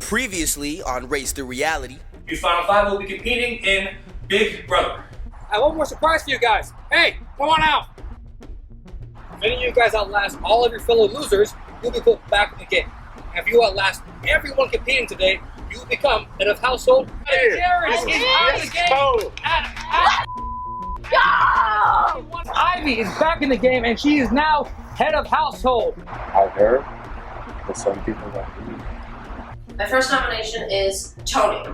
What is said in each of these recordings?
Previously on Race to Reality. Your final five will be competing in Big Brother. I have one more surprise for you guys. Hey, come on out. If any of you guys outlast all of your fellow losers, you'll be put back in the game. And if you outlast everyone competing today, you will become head of household. Jared is out of the game. No! Ivy is back in the game, and she is now head of household. I heard that some people don't believe. My first nomination is Tony.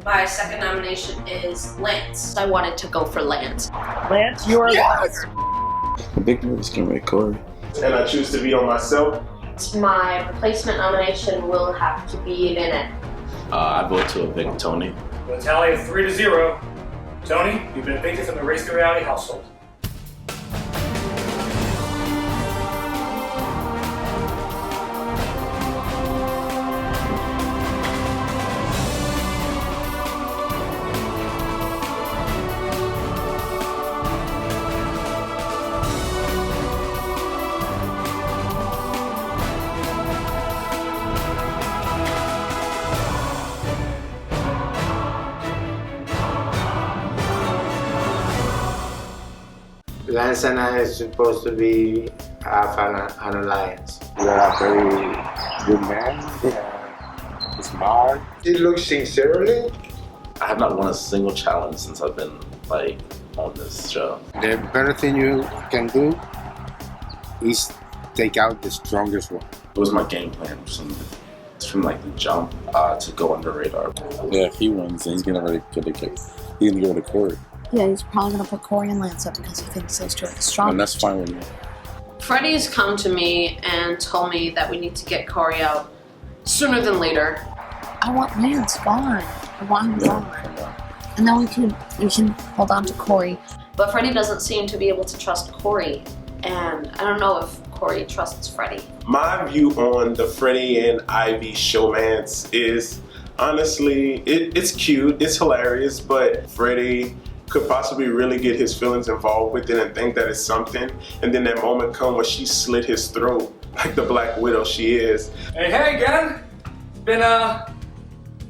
My second nomination is Lance. I wanted to go for Lance. Lance, you are Yes! The big nervous game with Corey. And I choose to be on myself. My replacement nomination will have to be Nanette. I vote to evict Tony. With a tally of 3-0. Tony, you've been evicted from the Race to Reality household. Lance and I is supposed to be an alliance. You are a very good man, smart. He looks sincerely. I have not won a single challenge since I've been on this show. The better thing you can do is take out the strongest one. It was my game plan from the jump to go under radar. Yeah, if he wins, then he's gonna go to court. Yeah, he's probably going to put Corey and Lance up because he thinks those two are the strongest. And that's fine with me. Freddie's come to me and told me that we need to get Corey out sooner than later. I want Lance gone. I want him gone. And then we can hold on to Corey. But Freddie doesn't seem to be able to trust Corey. And I don't know if Corey trusts Freddie. My view on the Freddie and Ivy showmance is, honestly, it's cute, it's hilarious, but Freddie could possibly really get his feelings involved with it and think that it's something, and then that moment come where she slit his throat like the Black Widow she is. Hey again. It's been a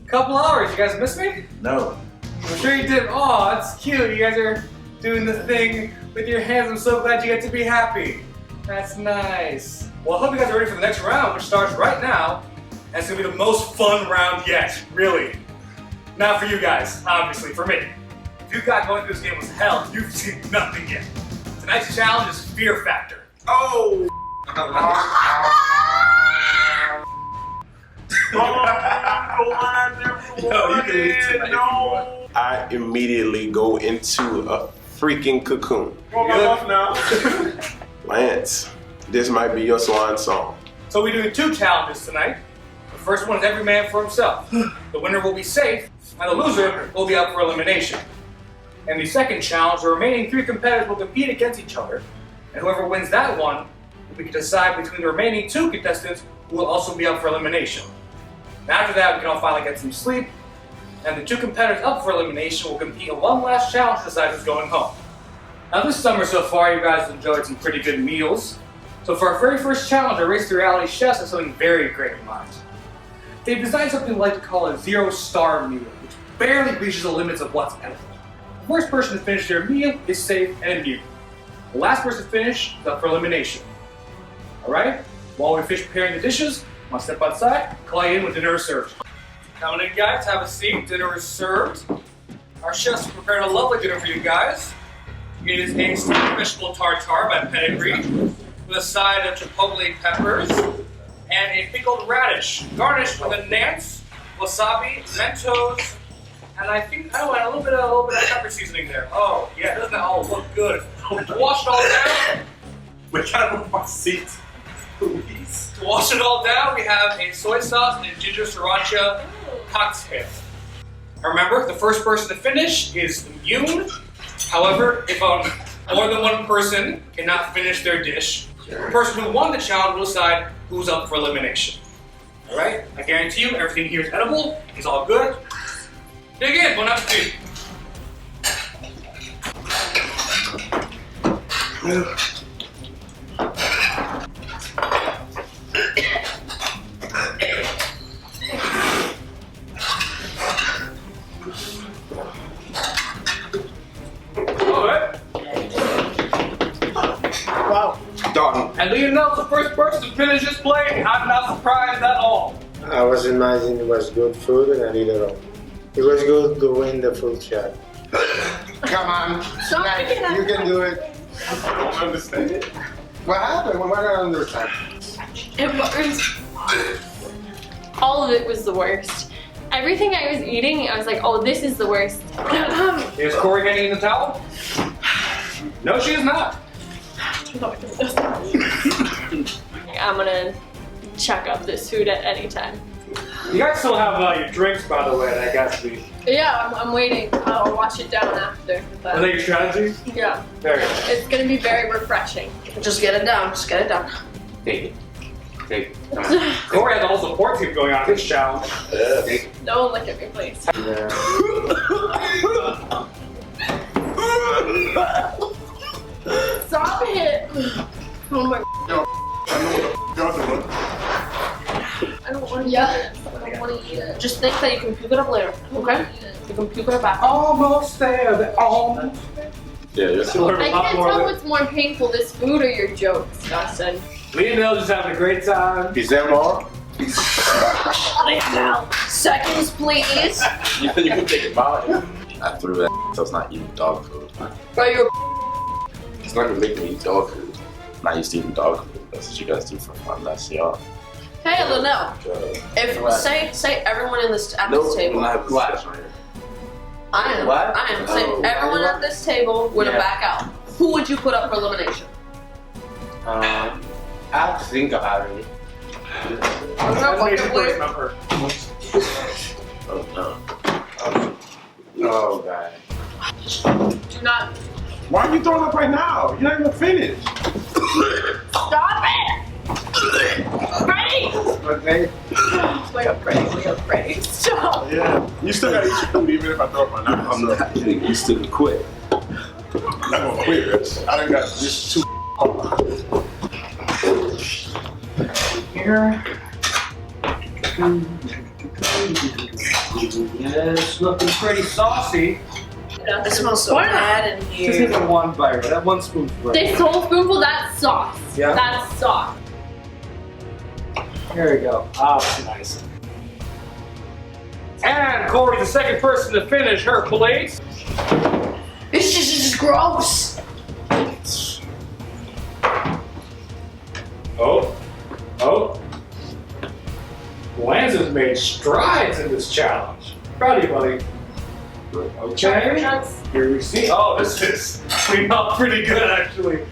couple hours. You guys miss me? No. I'm sure you did. Oh, that's cute. You guys are doing the thing with your hands. I'm so glad you get to be happy. That's nice. Well, I hope you guys are ready for the next round, which starts right now. And it's gonna be the most fun round yet, really. Not for you guys, obviously, for me. If you guys going through this game was hell, you've seen nothing yet. Tonight's challenge is Fear Factor. Oh! I immediately go into a freaking cocoon. Lance, this might be your swan song. So we're doing two challenges tonight. The first one is every man for himself. The winner will be safe, and the loser will be up for elimination. And the second challenge, the remaining three competitors will compete against each other, and whoever wins that one, we can decide between the remaining two contestants who will also be up for elimination. And after that, we can all finally get some sleep, and the two competitors up for elimination will compete in one last challenge to decide who's going home. Now this summer so far, you guys have enjoyed some pretty good meals. So for our very first challenge, our Race to Reality chefs have something very great in mind. They've designed something we like to call a 0-star meal, which barely reaches the limits of what's edible. The first person to finish their meal is safe and immune. The last person to finish is up for elimination. Alright? While we finish preparing the dishes, I'm gonna step outside, call you in when dinner is served. Come in, guys, have a seat. Dinner is served. Our chefs have prepared a lovely dinner for you guys. It is a steamed vegetable tartare by Pedigree with a side of chipotle peppers and a pickled radish, garnished with a nance, wasabi, Mentos, and I think a little bit of pepper seasoning there. Oh yeah, doesn't that all look good? To wash it all down, We gotta move my seat, please. to wash it all down, we have a soy sauce and ginger sriracha cocktail. Remember, the first person to finish is immune. However, if more than one person cannot finish their dish, the person who won the challenge will decide who's up for elimination. Alright? I guarantee you everything here is edible, it's all good. Dig in, bon appetit. And Leonel's the first person to finish his plate. I'm not surprised at all. I was imagining it was good food and I did it all. It was good to win the food challenge. Come on, Snack, you can do it. I don't understand it. What happened? What I don't understand? It was. All of it was the worst. Everything I was eating, I was like, oh, this is the worst. Is Corey getting in the towel? No, she is not. I'm gonna check up this food at any time. You guys still have your drinks, by the way, that I got to be. Yeah, I'm waiting. I'll wash it down after. Is that your strategy? Yeah. Very good. It's gonna be very refreshing. Just get it down. Just get it down. Take it. Take it. Come on. Corey has a whole support team going on this challenge. Take it. Don't look at me, please. Yeah. Stop it! Oh my. I don't want to eat it. I don't want to eat it. Just think that you can puke it up later, okay? You can puke it back. Almost there. Almost. Yeah, you're Still I can't tell what's more painful, this food or your jokes, Dustin. Leonel's just having a great time. Is there more? Seconds, please. You can take it mine. I threw that, so it's not eating dog food. Bro, you're It's not gonna make me eat dog food. I'm not used to eating dog food. That's what you guys do for fun. That's y'all. Hey, Linnell. If say everyone in this at this table. We're not having a discussion here. I am. What? I am. Say Oh, everyone what? at this table would have Yeah. back out. Who would you put up for elimination? I have to think about it. Elimination first number. Oh no. Oh, God. Do not. Why are you throwing up right now? You're not even finished. Stop it! Freddie! Okay. Wake up, Freddie. Wake up, Freddie. Stop. Yeah. You still gotta eat your food even if I throw up right now. I'm not getting used to the quit. I'm not gonna quit, bitch. I done got just 2 Here. Yeah, it's looking pretty saucy. It smells so bad in Just here. even one bite, that one spoonful. This whole spoonful, that's sauce. Yeah. That's sauce. There we go. Ah, nice. And Corey's the second person to finish her plate. This is gross. Oh. Lance has made strides in this challenge. Proud of you, buddy. Okay. Here we see. Oh, this is cleaned up pretty good, actually.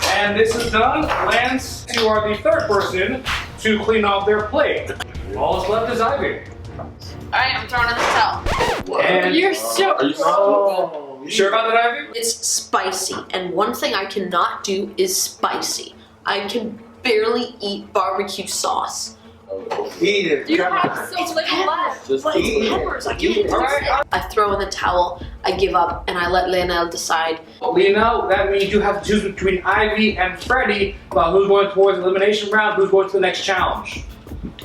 And this is done. Lance, you are the third person to clean off their plate. All that's left is Ivy. Alright, I'm throwing in the towel. And You're so. Are you oh, you sure about that, Ivy? It's spicy, and one thing I cannot do is spicy. I can barely eat barbecue sauce. Eat it. You Come have on. so little left. Just But eat it's it. peppers, I can't do it. I throw in the towel, I give up, and I let Leonel decide. Lionel, that means you have to choose between Ivy and Freddie about who's going towards the elimination round, who's going to the next challenge.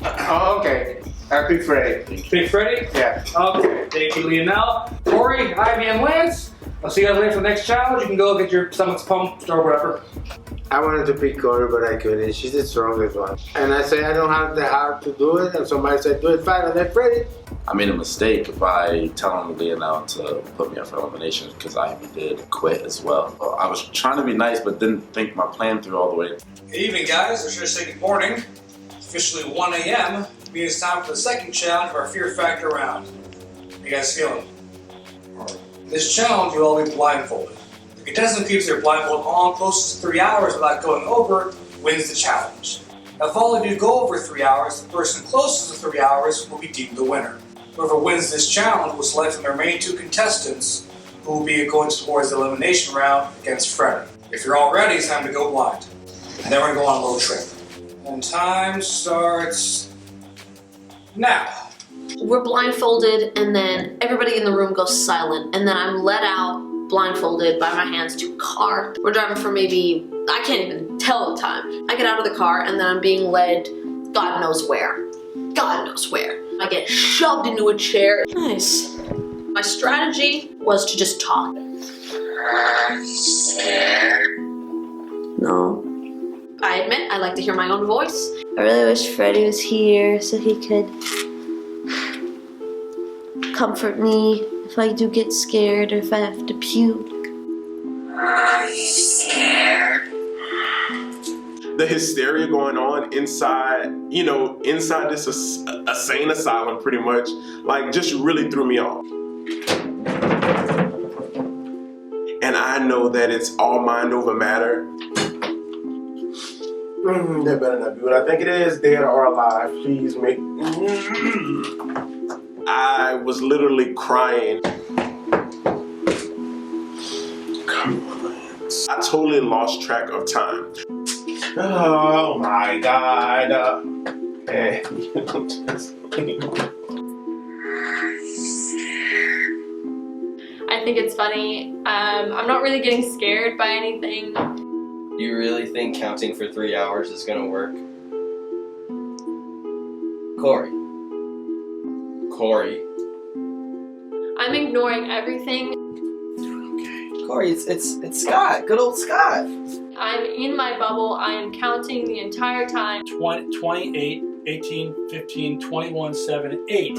Oh, okay. Happy Friday. Pick Freddie? Yeah. Okay, thank you, Lionel. Corey, Ivy, and Lance. I'll see you guys later for the next challenge. You can go get your stomachs pumped or whatever. I wanted to pick Corey, but I couldn't. She's the strongest one. And I say I don't have the heart to do it, and somebody said, do it fine, and then Freddie. I made a mistake by telling Leonel to put me up for elimination because I did quit as well. I was trying to be nice, but didn't think my plan through all the way. Good evening, guys. I should say good morning. It's officially 1 a.m. Means it's time for the second challenge of our Fear Factor round. How you guys feeling? This challenge, you'll all be blindfolded. The contestant keeps their blindfold on closest to 3 hours without going over wins the challenge. Now, if all of you go over 3 hours, the person closest to 3 hours will be deemed the winner. Whoever wins this challenge will select from the remaining 2 contestants who will be going towards the elimination round against Freddie. If you're all ready, it's time to go blind. And then we're going to go on a little trip. And time starts now. We're blindfolded, and then everybody in the room goes silent, and then I'm let out, blindfolded, by my hands to a car. We're driving for maybe, I can't even tell the time. I get out of the car, and then I'm being led God knows where. God knows where. I get shoved into a chair. Nice. My strategy was to just talk. No. I admit, I like to hear my own voice. I really wish Freddie was here so he could comfort me if I do get scared or if I have to puke. Are you scared? The hysteria going on inside, you know, inside this insane asylum pretty much, like just really threw me off. And I know that it's all mind over matter. That better not be what I think it is, dead or alive, please make. I was literally crying. Come on. I totally lost track of time. Oh my God. Hey, I think it's funny. I'm not really getting scared by anything. You really think counting for 3 hours is gonna work? Corey. I'm ignoring everything. Corey, it's Scott. Good old Scott. I'm in my bubble. I am counting the entire time. 28, 18, 15, 21, 7, 8.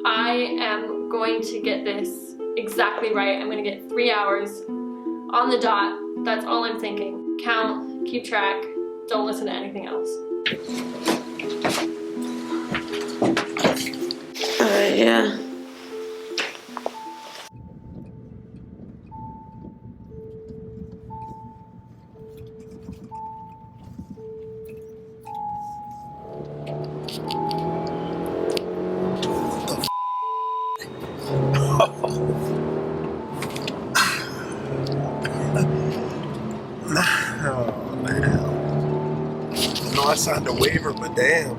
I am going to get this exactly right. I'm going to get 3 hours on the dot. That's all I'm thinking. Count, keep track, don't listen to anything else. Yeah. Oh, man. I know I signed a waiver, but damn.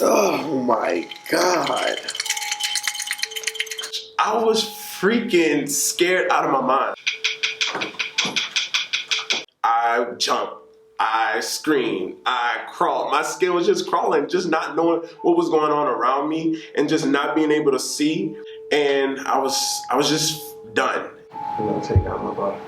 Oh my God. I was freaking scared out of my mind. I jumped, I screamed, I crawled. My skin was just crawling, just not knowing what was going on around me and just not being able to see. And I was just done. I'm gonna take out my body.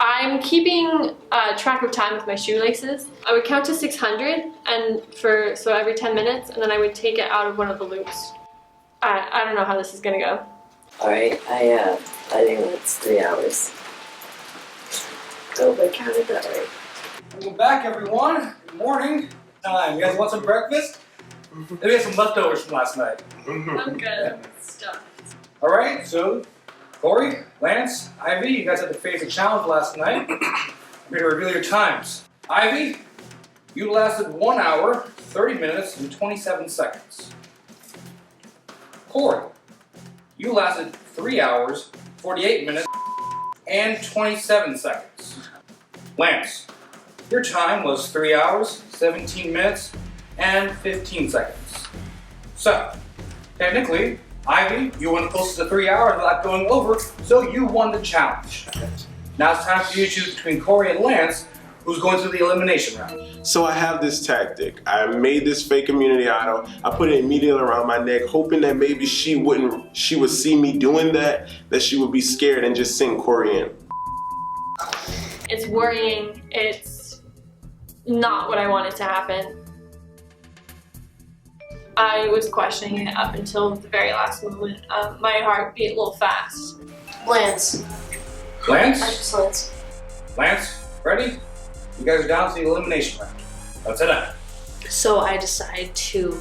I'm keeping track of time with my shoelaces. I would count to 600 and so every 10 minutes, and then I would take it out of one of the loops. I don't know how this is gonna go. Alright, I think that's 3 hours. Hope I counted that right. Welcome back, everyone. Good morning. You guys want some breakfast? Maybe have some leftovers from last night. I'm good. Stuff. All right, so Corey, Lance, Ivy, you guys had to face a challenge last night. I'm going to reveal your times. Ivy, you lasted 1 hour, 30 minutes, and 27 seconds. Corey, you lasted 3 hours, 48 minutes, and 27 seconds. Lance, your time was 3 hours, 17 minutes, and 15 seconds. So, technically, Ivy, you went close to 3 hours without going over, so you won the challenge. Now it's time for you to choose between Corey and Lance, who's going to the elimination round. So I have this tactic. I made this fake immunity idol. I put it immediately around my neck, hoping that maybe she would see me doing that she would be scared and just send Corey in. It's worrying. It's not what I wanted to happen. I was questioning it up until the very last moment. My heart beat a little fast. Lance. Lance? I just Lance. Lance, ready? You guys are down to the elimination round. That's it. So I decide to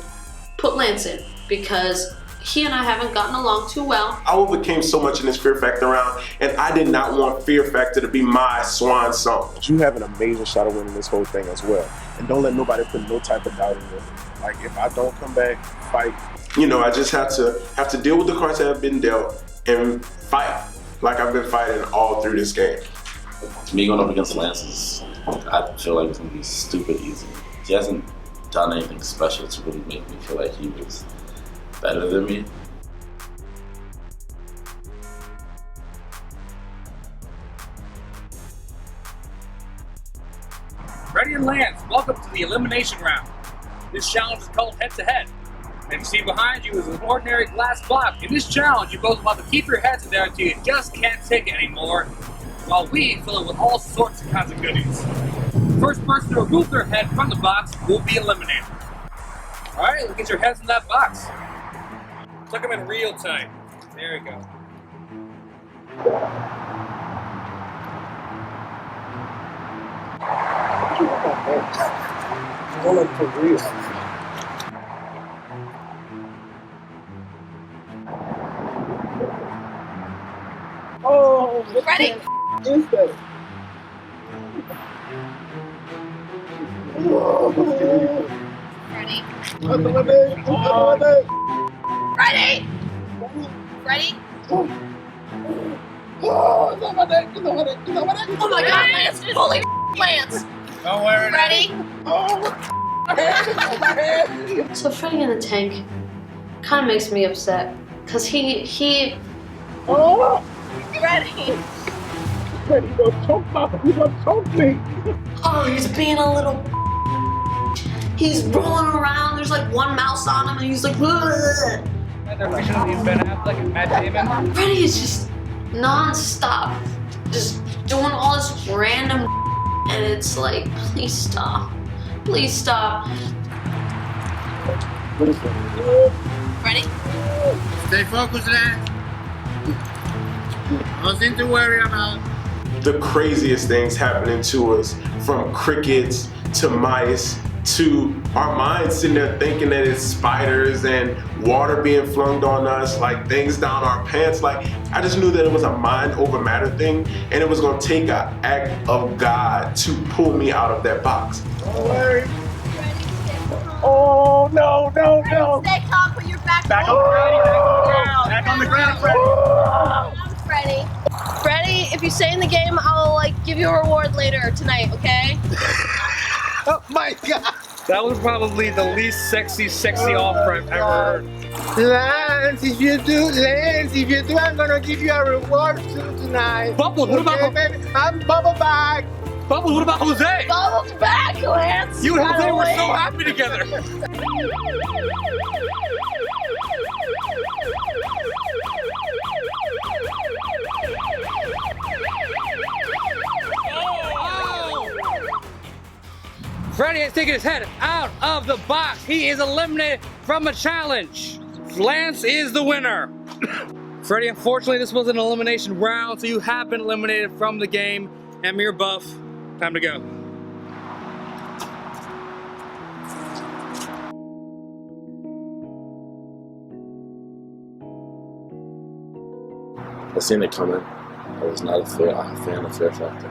put Lance in because he and I haven't gotten along too well. I overcame so much in this Fear Factor round, and I did not want Fear Factor to be my swan song. You have an amazing shot of winning this whole thing as well. And don't let nobody put no type of doubt in you. Like, if I don't come back, fight. You know, I just have to deal with the cards that have been dealt and fight like I've been fighting all through this game. Me going up against Lance I feel like it's gonna be stupid easy. He hasn't done anything special to really make me feel like he was better than me. Freddie and Lance, welcome to the elimination round. This challenge is called head-to-head. And you see behind you is an ordinary glass box. In this challenge, you both want to keep your heads in there until you just can't take it anymore, while we fill it with all sorts of kinds of goodies. The first person to remove their head from the box will be eliminated. Alright, let's get your heads in that box. Tuck them in real tight. There you go. Going for real. Oh, Ready? Is that? Ready? Ready? Ready? Oh my God, Lance! Holy Lance! Don't worry. Ready? So Freddie in the tank kind of makes me upset because he. Oh! Ready? Ready, you gonna choke me. Oh, he's being a little. He's rolling around. There's like one mouse on him, and he's like. Ugh. He's Ben Affleck and Matt Damon. Freddie is just non-stop, just doing all this random, and it's like, please stop, please stop. Ready? Stay focused, Lance. Nothing to worry about. The craziest things happening to us, from crickets to mice to our minds sitting there thinking that it's spiders and water being flung on us, like things down our pants. Like, I just knew that it was a mind over matter thing, and it was gonna take an act of God to pull me out of that box. Don't worry. Oh, no. Stay calm, put your back on the ground. Back on the ground, Freddie. Freddie, if you stay in the game, I'll give you a reward later tonight, okay? Oh my God. That was probably the least sexy offer I've ever heard. Lance, if you do, I'm gonna give you a reward too tonight. Bubbles, what about baby? I'm Bubble Bag. Bubbles, what about Jose? Bubbles back, Lance! You and Jose were so happy together. Freddie has taken his head out of the box. He is eliminated from the challenge. Lance is the winner. Freddie, unfortunately, this was an elimination round, so you have been eliminated from the game. Amir Buff, time to go. I seen it coming. I was not a fan of Fear Factor.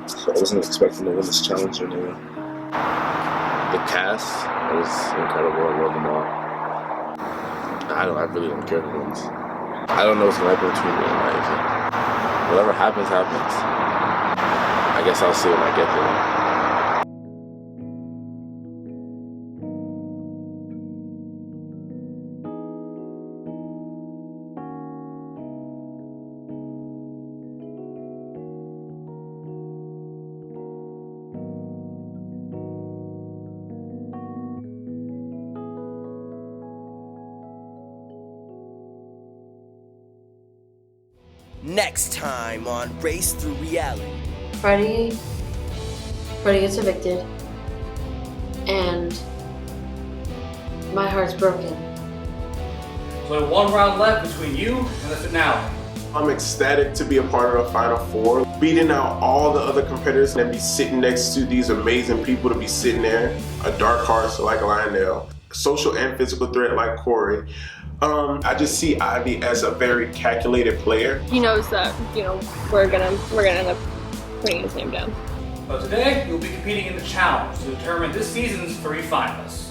So I wasn't expecting to win this challenge anyway. The cast was incredible. I love them all. I really don't care who wins. I don't know what's going to happen between me and Mike. Whatever happens, happens. I guess I'll see when I get there. Next time on Race Through Reality. Freddie gets evicted, and my heart's broken. So one round left between you and the finale. I'm ecstatic to be a part of the Final Four, beating out all the other competitors and be sitting next to these amazing people to be sitting there. A dark horse like Lionel, social and physical threat like Corey. I just see Ivy as a very calculated player. He knows that, we're gonna end up putting his name down. So today, you'll be competing in the challenge to determine this season's 3 finalists.